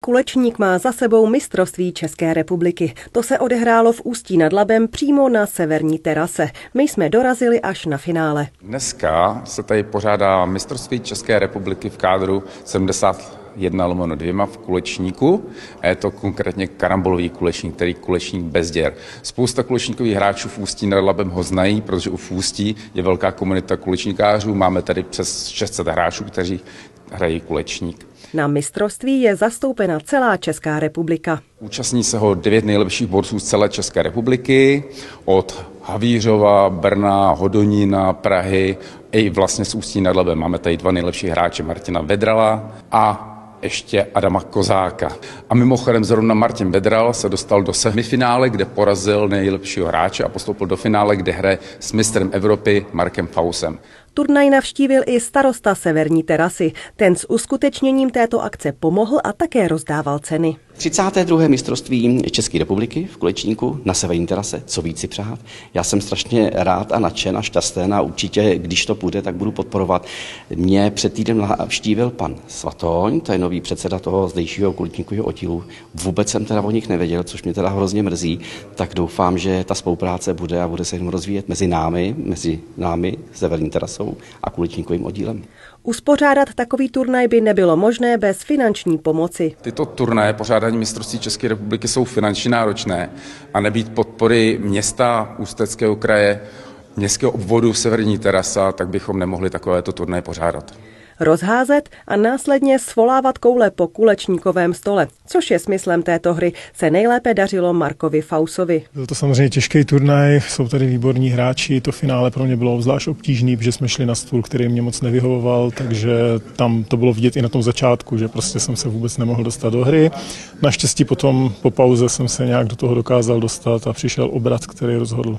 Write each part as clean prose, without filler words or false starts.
Kulečník má za sebou mistrovství České republiky. To se odehrálo v Ústí nad Labem přímo na severní terase. My jsme dorazili až na finále. Dneska se tady pořádá mistrovství České republiky v kádru 71/2 v kulečníku. A je to konkrétně karambolový kulečník, tedy kulečník bez děr. Spousta kulečníkových hráčů v Ústí nad Labem ho znají, protože v Ústí je velká komunita kulečníkářů. Máme tady přes 600 hráčů, kteří hrají kulečník. Na mistrovství je zastoupena celá Česká republika. Účastní se ho 9 nejlepších borců z celé České republiky, od Havířova, Brna, Hodonína, Prahy i vlastně z Ústí nad Labem. Máme tady 2 nejlepší hráče, Martina Vedrala a ještě Adama Kozáka. A mimochodem zrovna Martin Vedral se dostal do semifinále, kde porazil nejlepšího hráče a postoupil do finále, kde hraje s mistrem Evropy Markem Fausem. Turnaj navštívil i starosta severní terasy. Ten s uskutečněním této akce pomohl a také rozdával ceny. 32. mistrovství České republiky v kulečníku na severní terase, co víc si přát. Já jsem strašně rád a nadšen a šťastný a určitě, když to půjde, tak budu podporovat. Mě před týdnem navštívil pan Svatoň, to je nový předseda toho zdejšího kulečníkového oddílu. Vůbec jsem teda o nich nevěděl, což mě teda hrozně mrzí, tak doufám, že ta spolupráce bude a bude se jenom rozvíjet mezi námi, severní terasou a kulečníkovým oddílem. Uspořádat takový turnaj by nebylo možné bez finanční pomoci. Tyto turnaje pořádání mistrovství České republiky jsou finančně náročné a nebýt podpory města Ústeckého kraje, městského obvodu Severní terasa, tak bychom nemohli takovéto turnaje pořádat. Rozházet a následně svolávat koule po kulečníkovém stole, což je smyslem této hry, se nejlépe dařilo Markovi Fausovi. Byl to samozřejmě těžký turnaj, jsou tady výborní hráči, to finále pro mě bylo obzvlášť obtížný, protože jsme šli na stůl, který mě moc nevyhovoval, takže tam to bylo vidět i na tom začátku, že prostě jsem se vůbec nemohl dostat do hry. Naštěstí potom po pauze jsem se nějak do toho dokázal dostat a přišel obrat, který rozhodl.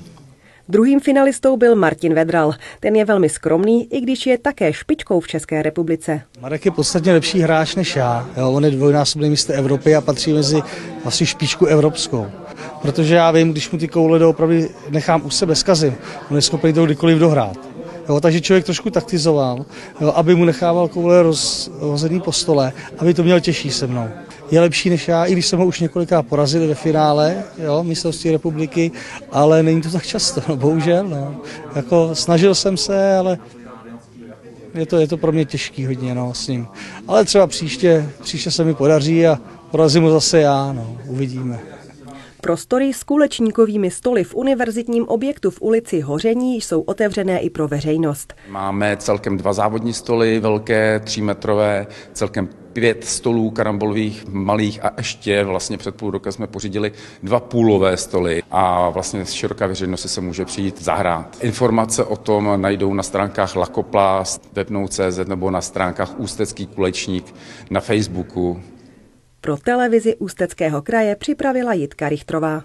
Druhým finalistou byl Martin Vedral. Ten je velmi skromný, i když je také špičkou v České republice. Marek je podstatně lepší hráč než já. On je dvojnásobný mistr Evropy a patří mezi vlastně špičku evropskou. Protože já vím, když mu ty koule doopravdy nechám u sebe, zkazím, on je schopný to kdykoliv dohrát. Takže člověk trošku taktizoval, aby mu nechával koule rozhozený po stole, aby to měl těžší se mnou. Je lepší než já, i když jsem ho už několikrát porazil ve finále mistrovství republiky, ale není to tak často, bohužel. Snažil jsem se, ale je to pro mě těžký hodně s ním. Ale třeba příště se mi podaří a porazím ho zase já, uvidíme. Prostory s kulečníkovými stoly v univerzitním objektu v ulici Hoření jsou otevřené i pro veřejnost. Máme celkem 2 závodní stoly, velké, 3metrové, celkem 5 stolů karambolových malých a ještě vlastně před půl rokem jsme pořídili 2 půlové stoly a vlastně široká veřejnost se může přijít zahrát. Informace o tom najdou na stránkách Lakoplast, webnou.cz nebo na stránkách Ústecký kulečník na Facebooku. Pro televizi Ústeckého kraje připravila Jitka Richtrová.